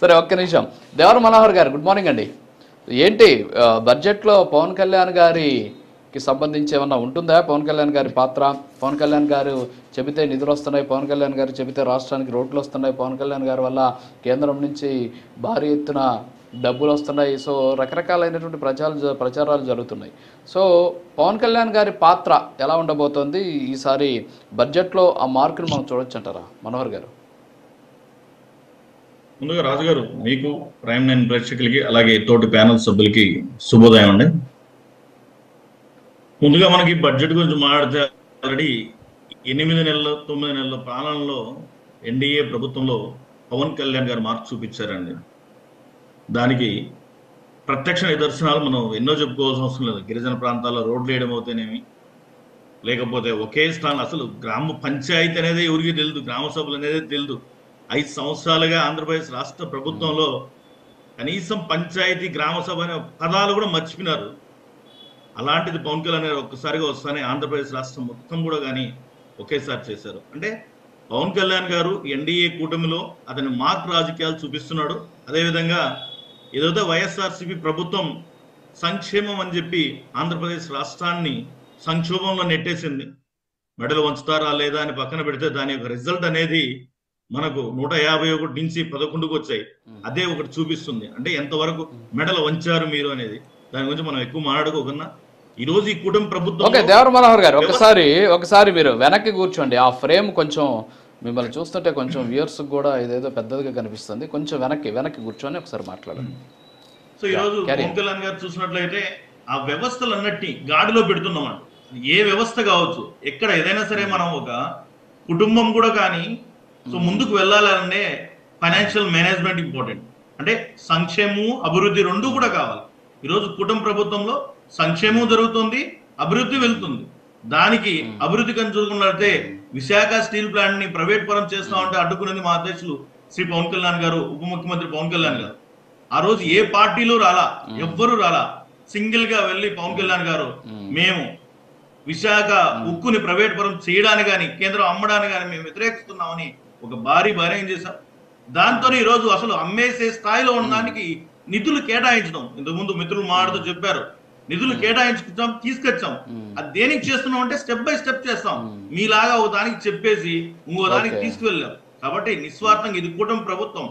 సరే ఒక్క నిమిషం. దేవర మనోహర్ గారు గుడ్ మార్నింగ్ అండి. ఏంటి బడ్జెట్లో పవన్ కళ్యాణ్ గారికి సంబంధించి ఏమన్నా ఉంటుందా? పవన్ కళ్యాణ్ గారి పాత్ర, పవన్ కళ్యాణ్ గారు చెబితే నిధులు వస్తున్నాయి, పవన్ కళ్యాణ్ గారు చెబితే రాష్ట్రానికి రోడ్లు వస్తున్నాయి, పవన్ కళ్యాణ్ గారి వల్ల కేంద్రం నుంచి భారీ ఎత్తున డబ్బులు వస్తున్నాయి. సో రకరకాలైనటువంటి ప్రచారాలు జరుగుతున్నాయి. సో పవన్ కళ్యాణ్ గారి పాత్ర ఎలా ఉండబోతోంది ఈసారి బడ్జెట్లో? ఆ మార్కును మనం చూడొచ్చు అంటారా మనోహర్ గారు? ముందుగా రాజుగారు మీకు ప్రైమ్ 9 ప్రేక్షకులకి అలాగే తోటి ప్యానల్ సభ్యులకి శుభోదయం అండి. ముందుగా మనకి బడ్జెట్ గురించి మాట్లాడితే ఆల్రెడీ 8 నెలల 9 నెలల పాలనలో ఎన్డీఏ ప్రభుత్వంలో పవన్ కళ్యాణ్ గారు మార్పు చూపించారండి. దానికి ప్రత్యక్ష నిదర్శనాలు మనం ఎన్నో చెప్పుకోవాల్సిన అవసరం లేదు. గిరిజన ప్రాంతాల్లో రోడ్లు వేయడం అవుతేనేమి, లేకపోతే ఒకే స్థానం అసలు గ్రామ పంచాయతీ అనేది ఎవరికి తెలియదు, గ్రామ సభలు అనేది తెలియదు. 5 సంవత్సరాలుగా ఆంధ్రప్రదేశ్ రాష్ట్ర ప్రభుత్వంలో కనీసం పంచాయతీ గ్రామ సభ అనే పదాలు కూడా మర్చిపోయినారు. అలాంటిది పవన్ కళ్యాణ్ గారు ఒక్కసారిగా వస్తానే ఆంధ్రప్రదేశ్ రాష్ట్రం మొత్తం కూడా కానీ ఒకేసారి చేశారు. అంటే పవన్ కళ్యాణ్ గారు ఎన్డీఏ కూటమిలో అతని మార్క్ రాజకీయాలు చూపిస్తున్నాడు. అదేవిధంగా ఏదైతే వైఎస్ఆర్సీపీ ప్రభుత్వం సంక్షేమం అని చెప్పి ఆంధ్రప్రదేశ్ రాష్ట్రాన్ని సంక్షోభంలో నెట్టేసింది. మెడలు వంచుతారా లేదా అని పక్కన పెడితే దాని యొక్క రిజల్ట్ అనేది మనకు 151 నుంచి 11కు వచ్చాయి. అదే ఒకటి చూపిస్తుంది. అంటే ఎంతవరకు మెడలు వంచారు మీరు అనేది. దాని గురించి మనం ఎక్కువ మాట్లాడుకోకన్నా ఈ రోజు ఈ కుటుంబ ప్రభుత్వం. ఓకే దేవర మనోహర్ గారు ఒకసారి మీరు వెనక్కి కూర్చోండి. ఆ ఫ్రేమ్ కొంచెం మిమ్మల్ని చూస్తుంటే కొంచెం వ్యూయర్స్ కూడా ఇదేదో పెద్దదిగా కనిపిస్తుంది. కొంచెం వెనక్కి కూర్చొని ఒకసారి మాట్లాడండి. సో ఈ రోజు పవన్ కళ్యాణ్ గారు చూసినట్లయితే ఆ వ్యవస్థలన్నిటినీ గాడిలో పెడుతున్నాం. ఏ వ్యవస్థ కావచ్చు, ఎక్కడ ఏదైనా సరే మనం ఒక కుటుంబం కూడా కానీ సో ముందుకు వెళ్ళాలనే ఫైనాన్షియల్ మేనేజ్మెంట్ ఇంపార్టెంట్. అంటే సంక్షేమం అభివృద్ధి రెండు కూడా కావాలి. ఈరోజు కుటుంబ ప్రభుత్వంలో సంక్షేమం జరుగుతుంది, అభివృద్ధి వెళ్తుంది. దానికి అభివృద్ధి కని చూసుకున్నట్లయితే విశాఖ స్టీల్ ప్లాంట్ ని ప్రైవేట్ పరం చేస్తామంటే అడ్డుకున్నది మా అధ్యక్షులు శ్రీ పవన్ కళ్యాణ్ గారు, ఉప ముఖ్యమంత్రి పవన్ కళ్యాణ్ గారు. ఆ రోజు ఏ పార్టీలో రాలా, ఎవ్వరూ రాలా. సింగిల్ గా వెళ్ళి పవన్ కళ్యాణ్ గారు మేము విశాఖ ఉక్కుని ప్రైవేట్ పరం చేయడానికి కానీ కేంద్రం అమ్మడానికి కానీ మేము వ్యతిరేకిస్తున్నామని ఒక భారీ ఏం చేశాం. దాంతో ఈ రోజు అసలు అమ్మేసే స్థాయిలో ఉండడానికి నిధులు కేటాయించడం. ఇంతకుముందు మిత్రులు మాట్లాడుతూ చెప్పారు, నిధులు కేటాయించుకుంటాం, తీసుకొచ్చాం. అది దేనికి చేస్తున్నాం అంటే స్టెప్ బై స్టెప్ చేస్తాం. మీలాగా ఒక దానికి చెప్పేసి ఇంకో దానికి తీసుకువెళ్ళాం. కాబట్టి నిస్వార్థంగా ఇది కూటమి ప్రభుత్వం,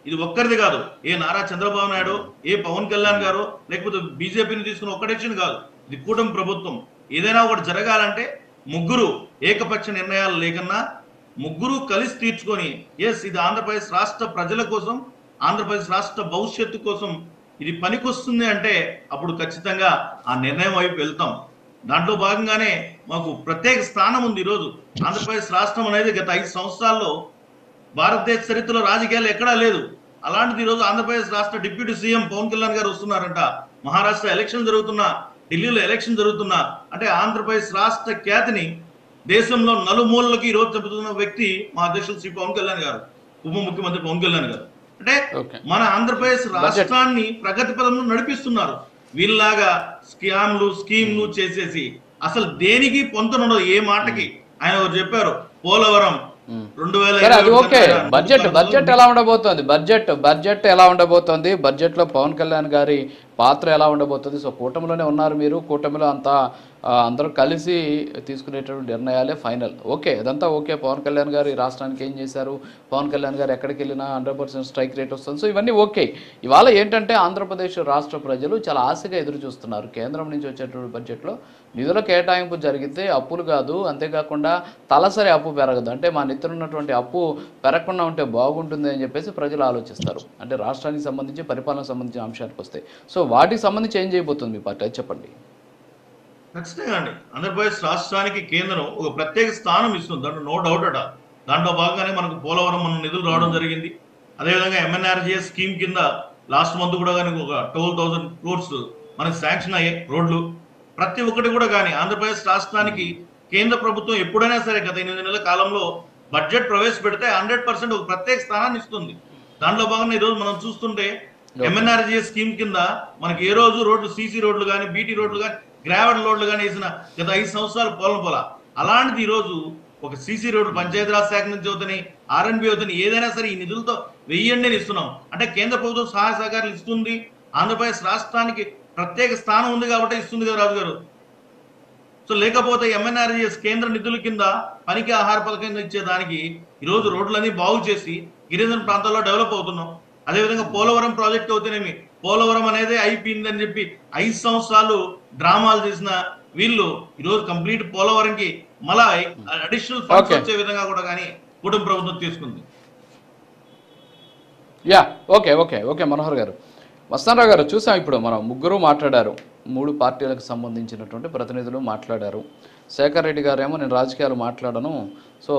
ఇది ఒక్కరిది కాదు. ఏ నారా చంద్రబాబు నాయుడు, ఏ పవన్ కళ్యాణ్ గారు, లేకపోతే బీజేపీని తీసుకున్న ఒక్క డెసిషన్ కాదు. ఇది కూటమి ప్రభుత్వం. ఏదైనా ఒకటి జరగాలంటే ముగ్గురు ఏకపక్ష నిర్ణయాలు లేకన్నా ముగ్గురు కలిసి తీర్చుకొని ఎస్ ఇది ఆంధ్రప్రదేశ్ రాష్ట్ర ప్రజల కోసం, ఆంధ్రప్రదేశ్ రాష్ట్ర భవిష్యత్తు కోసం ఇది పనికొస్తుంది అంటే అప్పుడు ఖచ్చితంగా ఆ నిర్ణయం వైపు వెళ్తాం. దాంట్లో భాగంగానే మాకు ప్రత్యేక స్థానం ఉంది. ఈరోజు ఆంధ్రప్రదేశ్ రాష్ట్రం అనేది గత 5 సంవత్సరాల్లో భారతదేశ చరిత్రలో రాజకీయాలు ఎక్కడా లేదు. అలాంటిది ఈరోజు ఆంధ్రప్రదేశ్ రాష్ట్ర డిప్యూటీ సీఎం పవన్ కళ్యాణ్ గారు వస్తున్నారంట. మహారాష్ట్ర ఎలక్షన్ జరుగుతున్నా, ఢిల్లీలో ఎలక్షన్ జరుగుతున్నా, అంటే ఆంధ్రప్రదేశ్ రాష్ట్ర ఖ్యాతిని దేశంలో నలుమూలలకి ఈ రోజు చెబుతున్న వ్యక్తి మా అధ్యక్షులు శ్రీ పవన్ కళ్యాణ్ గారు, ఉప ముఖ్యమంత్రి పవన్ కళ్యాణ్ గారు. అంటే మన ఆంధ్రప్రదేశ్ రాష్ట్రాన్ని ప్రగతి పదంలో నడిపిస్తున్నారు. వీళ్ళలాగా స్కీమ్లు చేసేసి అసలు దేనికి పొంతనుండదు. ఏ మాటకి ఆయన చెప్పారు పోలవరం 2020 ఓకే. బడ్జెట్ ఎలా ఉండబోతోంది? బడ్జెట్ ఎలా ఉండబోతోంది? బడ్జెట్ లో పవన్ కళ్యాణ్ గారి పాత్ర ఎలా ఉండబోతుంది? సో కూటమిలోనే ఉన్నారు మీరు, కూటమిలో అందరూ కలిసి తీసుకునేటువంటి నిర్ణయాలే ఫైనల్. ఓకే, అదంతా ఓకే. పవన్ కళ్యాణ్ గారు ఈ రాష్ట్రానికి ఏం చేశారు, పవన్ కళ్యాణ్ గారు ఎక్కడికి వెళ్ళినా 100% స్ట్రైక్ రేట్ వస్తుంది. సో ఇవన్నీ ఓకే. ఇవాళ ఏంటంటే ఆంధ్రప్రదేశ్ రాష్ట్ర ప్రజలు చాలా ఆశగా ఎదురు చూస్తున్నారు. కేంద్రం నుంచి వచ్చేటువంటి బడ్జెట్లో నిధుల కేటాయింపు జరిగితే అప్పులు కాదు, అంతేకాకుండా తలసరి అప్పు పెరగదు. అంటే మా నెత్తిన ఉన్నటువంటి అప్పు పెరగకుండా ఉంటే బాగుంటుంది అని చెప్పేసి ప్రజలు ఆలోచిస్తారు. అంటే రాష్ట్రానికి సంబంధించి పరిపాలనకు సంబంధించిన అంశానికి వస్తే సో వాటికి సంబంధించి ఏం చేయబోతుంది మీ పార్టీ చెప్పండి. ఖచ్చితంగా అండి, ఆంధ్రప్రదేశ్ రాష్ట్రానికి కేంద్రం ఒక ప్రత్యేక స్థానం ఇస్తుంది. దాంట్లో నో డౌట్ అట. దాంట్లో భాగంగానే మనకు పోలవరం మన నిధులు రావడం జరిగింది. అదేవిధంగా ఎంఎన్ఆర్జీఎస్ స్కీమ్ కింద లాస్ట్ మంత్ కూడా కానీ ఒక 12,000 crores మనకి శాంక్షన్ అయ్యే రోడ్లు ప్రతి ఒక్కటి కూడా కానీ ఆంధ్రప్రదేశ్ రాష్ట్రానికి కేంద్ర ప్రభుత్వం ఎప్పుడైనా సరే గత 8 నెలల కాలంలో బడ్జెట్ ప్రవేశపెడితే 100% ఒక ప్రత్యేక స్థానాన్ని ఇస్తుంది. దాంట్లో భాగంగా ఈరోజు మనం చూస్తుంటే ఎంఎన్ఆర్జీఎస్ స్కీమ్ కింద మనకి ఏ రోజు రోడ్లు సీసీ రోడ్లు కానీ, బీటీ రోడ్లు కానీ, గ్రావెల్ రోడ్లు కానీ వేసిన గత 5 సంవత్సరాలు పోల. అలాంటిది ఈరోజు ఒక సీసీ రోడ్డు పంచాయతీరాజ్ శాఖ నుంచి అవుతాయి, ఆర్ఎన్బి అవుతాయి, ఏదైనా సరే ఈ నిధులతో వెయ్యండి అని ఇస్తున్నాం. అంటే కేంద్ర ప్రభుత్వం సహాయ సహకారాలు ఇస్తుంది, ఆంధ్రప్రదేశ్ రాష్ట్రానికి ప్రత్యేక స్థానం ఉంది కాబట్టి ఇస్తుంది కదా రాజు గారు. సో లేకపోతే ఎంఎన్ఆర్జీఎస్ కేంద్ర నిధుల కింద పనికి ఆహార పథకం ఇచ్చేదానికి ఈరోజు రోడ్లన్నీ బాగు చేసి గిరిజన ప్రాంతాల్లో డెవలప్ అవుతున్నాం. అదేవిధంగా పోలవరం ప్రాజెక్ట్ అవుతేనేమి, పోలవరం అనేది అయిపోయిందని చెప్పి 5 సంవత్సరాలు డ్రామాలు చేసిన వీళ్ళు ఈరోజు కంప్లీట్ పోలవరంకి మళ్ళా అడిషనల్ ఫండ్స్ వచ్చే విధంగా కూడా కానీ కుటుంబ ప్రభుత్వం తీసుకుంది. Yeah okay okay okay Manohar గారు, మస్తానరావు గారు, చూసాం ఇప్పుడు మనం ముగ్గురు మాట్లాడారు, 3 పార్టీలకు సంబంధించినటువంటి ప్రతినిధులు మాట్లాడారు. శేఖర్ రెడ్డి గారు ఏమో నేను రాజకీయాలు మాట్లాడను, సో